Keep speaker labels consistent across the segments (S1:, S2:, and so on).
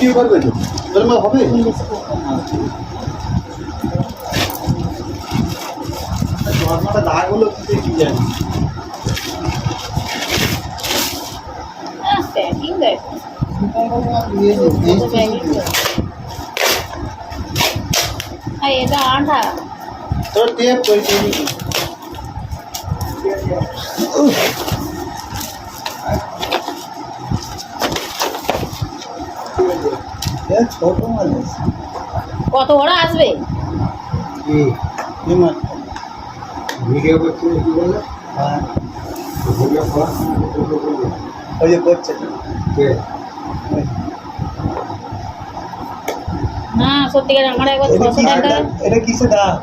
S1: বিয়ে করবে তো তাহলে হবে চশমাটা দাগগুলো কি জানি
S2: প্যাকিং দেখ এটা আঠা
S1: তোর টেপ কই চিনি ছোট মাল
S2: কত বড় আসবে
S1: ভিডিও করছে কি বলে হ্যাঁ ভিডিও কর ওই যে করছে
S2: না সত্যিকার আমার একবার 600 টাকা
S1: এটা কিসে দাম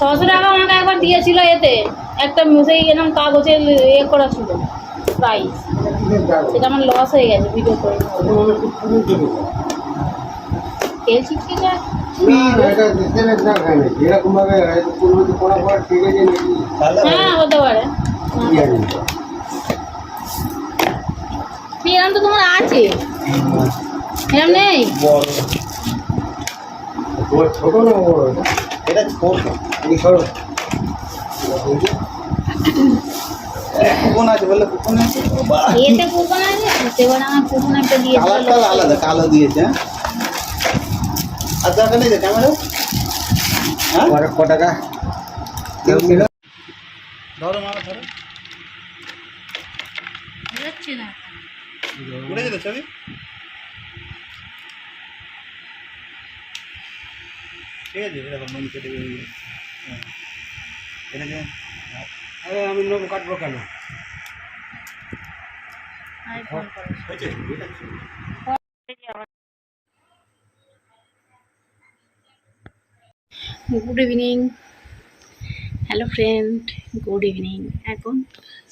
S2: 600 টাকা আমাকে একবার দিয়েছিল এতে একটা সেই এরকম কাগজে করা ছিল প্রাইস সেটা আমার লস হয়ে গেছে ভিডিও করে তেল চিটকে যায় হ্যাঁ হতে পারে এরকম তো তোমার আছে এরকম নেই
S1: ছোট না বড় এটা ছোট কুপন আছে বললে কুপন আছে
S2: এতে কুপন আছে সেবার আমার কুপন একটা দিয়েছে
S1: কালারটা আলাদা কালো দিয়েছে আর দরকার নেই ক্যামেরা হ্যাঁ ক টাকা ধরো মামা ধরো
S2: বুঝছি না
S1: উড়ে যেত ছবি ঠিক আছে এরকম মন কেটে এটাকে আরে আমি লোক কাটবো কেন
S2: আইফোন
S1: হয়েছে
S2: good evening hello friend good evening এখন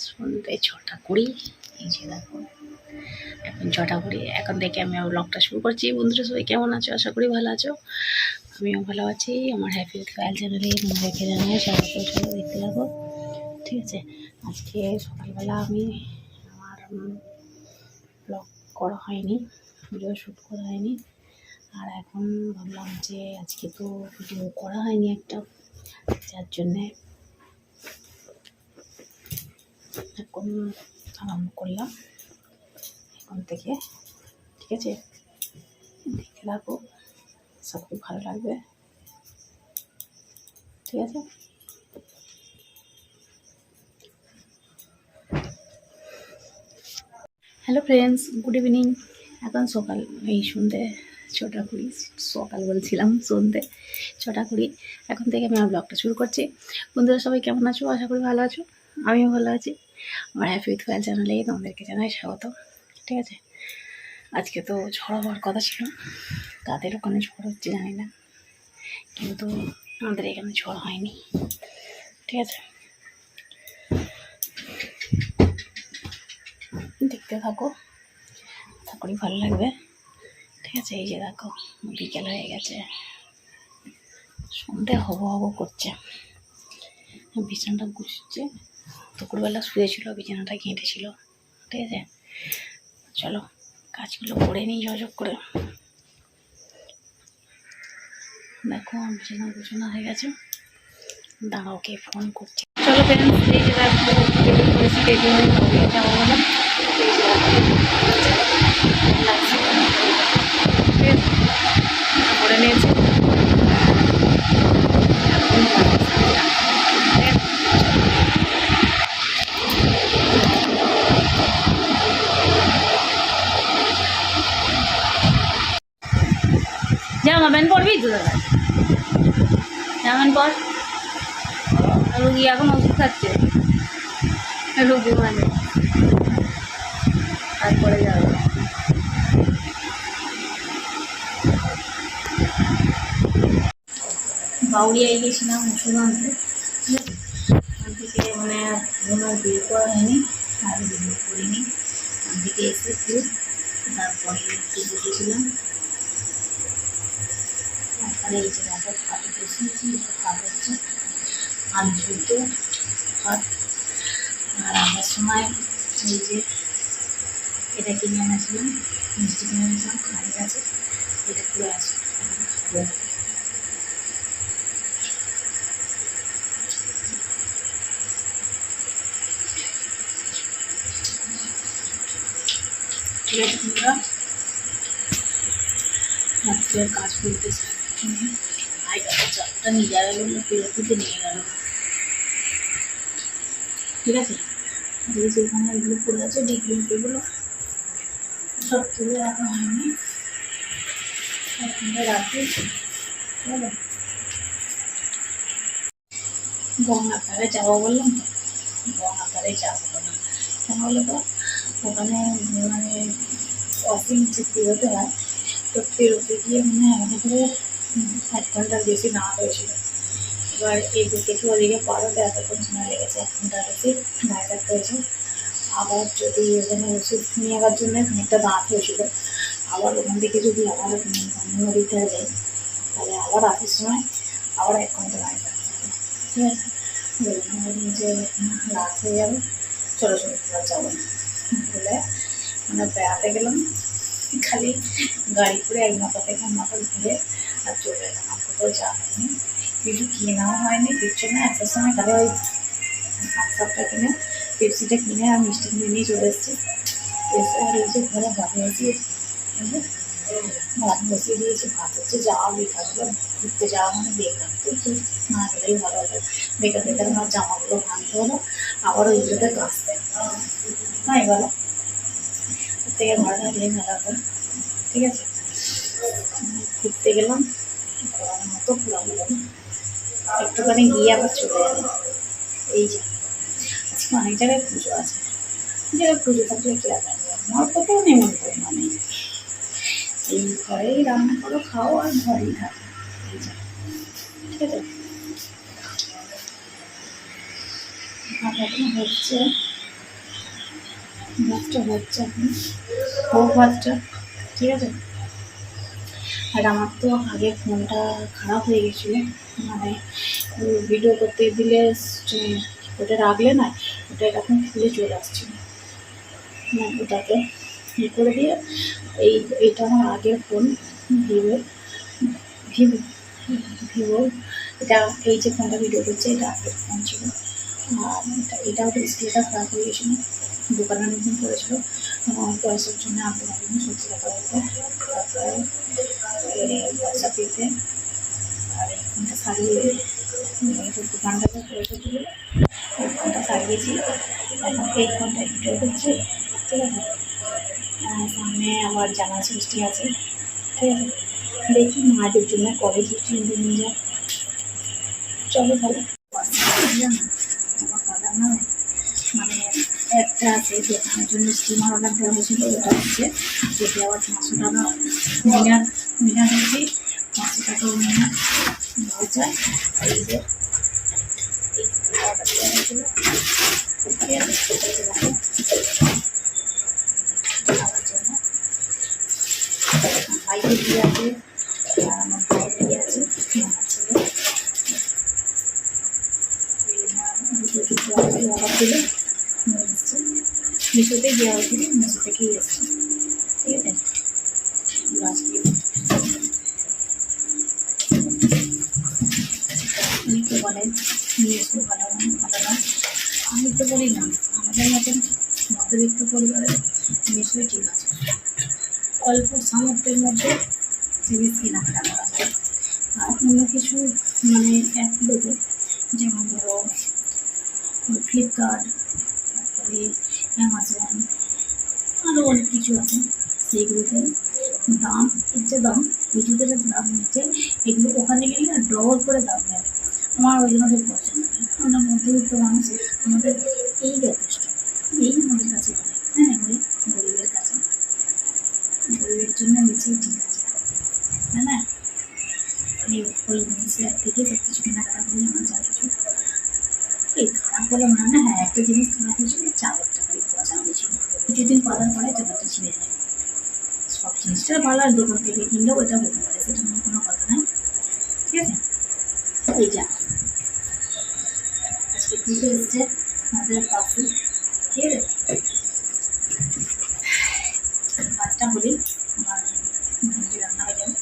S2: সন্ধ্যে 6:20 এই যে দেখো এখন 6:20 এখন থেকে আমি ব্লগটা শুরু করছি বন্ধুরা সবাই কেমন আছো আশা করি ভালো আছো আমিও ভালো আছি আমার হ্যাপি উইথ কায়েল চ্যানেলে তোমাদেরকে জানাই স্বাগত সবাই দেখতে লাগো ঠিক আছে আজকে সকালবেলা আমি আমার ব্লগ করা হয়নি ভিডিও শ্যুট করা হয়নি আর এখন ভাবলাম যে আজকে তো ভিডিও করা হয়নি একটা যার জন্যে এখন আরম্ভ করলাম এখন থেকে ঠিক আছে দেখে রাখো সব খুব ভালো লাগবে ঠিক আছে হ্যালো ফ্রেন্ডস গুড ইভিনিং এখন সকাল এই সন্ধ্যে 6:20 সকাল বলছিলাম সন্ধ্যে 6:20 এখন থেকে আমি আমার ব্লগটা শুরু করছি বন্ধুরা সবাই কেমন আছো আশা করি ভালো আছো আমিও ভালো আছি আমার হ্যাপি উইথ কায়েল চ্যানেলে তোমাদেরকে জানাই স্বাগত ঠিক আছে আজকে তো ঝড় হওয়ার কথা ছিল তাদের ওখানে ঝড় হচ্ছে জানি না কিন্তু আমাদের এখানে ঝড় হয়নি ঠিক আছে দেখতে থাকো আশা করি ভালো লাগবে ঠিক আছে এই যে দেখো বিকেল হয়ে গেছে সন্ধে হবো হবো করছে বিছানাটা গুছছে দুপুরবেলা শুয়েছিল বিছানাটা ঘেঁটেছিল ঠিক আছে চলো কাজগুলো করে নিই ঝকঝক করে দেখো বিছানা গুছানো হয়ে গেছে দাঁড়াও কে ফোন করছে চলো ফ্রেন্ডস এই যে দেখো রেডি হয়ে যাবো বলে করে নিয়েছি জামা প্যান্ট পরবি তো দাদা জামা প্যান্ট পর রুগী এখন ওষুধ খাচ্ছে রুগী মানে তারপরে যাবে বাউরিয়ায় গেছিলাম ওষুধ আনতে থেকে মানে ওনার বিয়ে করা হয়নি আর বিয়ে করিনি থেকে এসে তারপরে একটু বসেছিলাম তারপরে এই যে ভাত খাতে বসিয়েছি ভাত হচ্ছে আলু সেদ্ধ ভাত আর আসার সময় এই যে এটা কিনে এনেছিলাম মিষ্টি কিনে এনেছিলাম খাই গেছে এটা পুরো আছে খাবো। ঠিক আছে তোমরা রাত্রের কাজ করতেছে ভাই কাছে চাপটা নিয়ে যাবে বললো ফিরতিতে নিয়ে গেল না। ঠিক আছে যেখানে এগুলো পড়ে আছে ডিগ্রিগুলো সব তুলে রাখা হয়নি এখানটা রাখি। গঙ্গার ধারে যাবো বললাম তো গঙ্গার ধারে যাবো না কেন বলো তো ওখানে মানে অফিং চুক্তি হতে হয় তো পেরোতে গিয়ে মানে আমাদের করে 1 ঘন্টার বেশি না হয়েছিল। এবার এই দিক থেকে ওদিকে পারোতে এতক্ষণ সময় লেগেছে 1 ঘন্টার বেশি গায়ে রাখতে হয়েছে। আবার যদি ওখানে ওষুধ নিয়ে যাওয়ার জন্য খানিকটা দাঁত হয়েছিল আবার ওখান থেকে যদি আবার নদীতে যাই তাহলে আবার আসার সময় আবার 1 ঘন্টা গায়ে রাখতে হবে। ঠিক আছে যে রাত হয়ে যাবে চলো চলো আর যাবো না বলে মানে বেড়াতে গেলাম খালি গাড়ি করে এক মাথা থেকে মাথা ঘুরে আর চলে এলাম। আর কোথাও যাওয়া হয়নি কিছু কেনাও হয়নি কিচ্ছু না আসার সময় খালি ওই থামসআপটা কিনে পেপসিটা কিনে আর মিষ্টি কিনে নিয়ে চলে এসেছি। এসে আর এই যে ঘরে ভাত বসিয়েছি ভাত বসিয়ে দিয়েছি ভাত হচ্ছে যাওয়া বেকার ঘুরতে যাওয়া মানে বেকার তো না গেলেই ভালো হতো। বেকার বেকার আমার জামাগুলো ভাঙতে হলো আবার ওইগুলোতে কাচতে তাই বলো ওর থেকে ভাড়া দিয়ে মেলা হতো। ঠিক আছে ঘুরতে গেলাম ঘোরার মতো ঘোরা হলো না একটুখানি গিয়ে আবার চলে এলাম। এই যে আজকে অনেক জায়গায় পুজো আছে জায়গায় পুজো থাকলে কি আর আমার কোথাও নেমন্তন্ন নেই এই ঘরেই রান্না করো খাও আর ঘরেই থাকো। এই যে ঠিক আছে ভাত এখন হচ্ছে ভাতটা হচ্ছে এখন হোক ভাতটা। ঠিক আছে আর আমার তো আগে ফোনটা খারাপ হয়ে গেছিলো মানে ভিডিও করতে দিলে ওটা রাখলে না ওটা এখন খুলে চলে আসছিল ওটাকে ইয়ে করে দিয়ে এইটা আমার আগের ফোন ভিভো ভিভো ভিভো এটা এই যে ফোনটা ভিডিও করছে এটা আগের ফোন ছিল আর এটাও ডিসপ্লেটা খারাপ হয়ে গেছিলো দোকানের মতন করেছিল পয়সার জন্য আনতে পারিনি সত্যি কথা বলতে। তারপরে পয়সা পেতে আর এই ফোনটা সারিয়ে দোকানটাকে পয়সা তুলে এই ফোনটা সারিয়েছি এখন এই ফোনটা ভিডিও করছে। ঠিক আছে সামনে আবার জামাই ষষ্ঠী আছে। ঠিক আছে দেখি মায়ের জন্য কবে কি কিনতে নিয়ে যায় চলো তাহলে আমার দাদা নয় মানে একটা আছে দোকানের জন্য স্টিমার অর্ডার দেওয়া হয়েছিল ওটা হচ্ছে যেটি আবার 500 টাকা মিনার হয়েছে 500 টাকাও মিনার হয়ে যায় এই যে অর্ডার দেওয়া হয়েছিল। ঠিক আছে ভাইকে দিয়ে আছে আমার ভাইয়ের দিয়ে আছে আমার ছেলে অর্ডার দিলে নিয়ে এসছে মিশোতেই দেওয়া হয়েছিল মিশো থেকেই এসছে। ঠিক আছে অনেকে বলে মিশো ভালো না ভালো না আমি তো বলি না আমাদের মতন মধ্যবিত্ত পরিবারে মিশোই ঠিক আছে অল্প সামর্থ্যের মধ্যে জিনিস কেনাকাটা করা যায় আর অন্য কিছু মানে অ্যাপগুলোতে যেমন ধরো ফ্লিপকার্ট তারপরে অ্যামাজন আরও অনেক কিছু আছে সেইগুলোতে দাম যে দাম কিছুতে যে দাম নিচ্ছে এগুলো ওখানে গেলে না ডবল করে দাম নেয়। আমার ওই জন্য পছন্দ নেই আমরা মধ্যবিত্ত মানুষ আমাদের এই যথেষ্ট এই আমাদের কাছে হ্যাঁ গরিবের কাছে গরিবের জন্য নিচেই ঠিক আছে তাই না আমি ওই জিনিসের থেকে সব কিছু কেনাকাটা করি আমার যা কিছু এই খারাপ বলে মনে হয় না হ্যাঁ একটা জিনিস খারাপ হয়েছিল 4 টাকারই পচা হয়েছিল কিছুদিন পাওয়ার পরে চাদরটা ছিঁড়ে যায় সব জিনিসটা ভালো আর দোকান থেকে কিনলেও ওইটা হতে পারে সেটা নিয়ে কোনো কথা নয়। ঠিক আছে এই যা আজকে পুজো এসছে আমাদের পাশে। ঠিক আছে ভাতটা হলেই আমার রান্না হয়ে যাবে।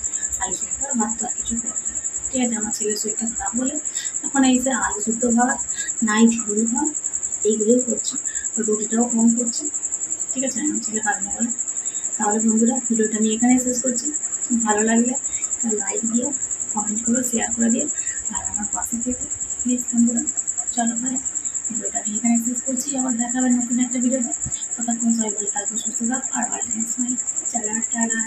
S2: ঠিক আছে, আমার ছেলের শরীরটা খারাপ বলে এখন এই যে আলু শুদ্ধ ভাত, নাই ঝোল ভাত, এইগুলোই করছে, রুটিটাও কম করছে। ঠিক আছে, আমার ছেলে কাজ না বলে। তাহলে বন্ধুরা ভিডিওটা আমি এখানে শেষ করছি। ভালো লাগলে লাইক দিও, কমেন্ট করে শেয়ার করে দিও, আর আমার পাশে থেকে প্লিজ বন্ধুরা। চলো ভাই, ভিডিওটা আমি এখানে শেষ করছি, আবার দেখা হবে নতুন একটা ভিডিওতে। ততক্ষণ সবাই ভালো থাকবো, সুস্থ থাকো, আর বাড়িতে স্মাইল। চালা টাটা।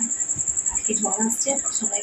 S2: আজকে ঝড় আসছে, সবাই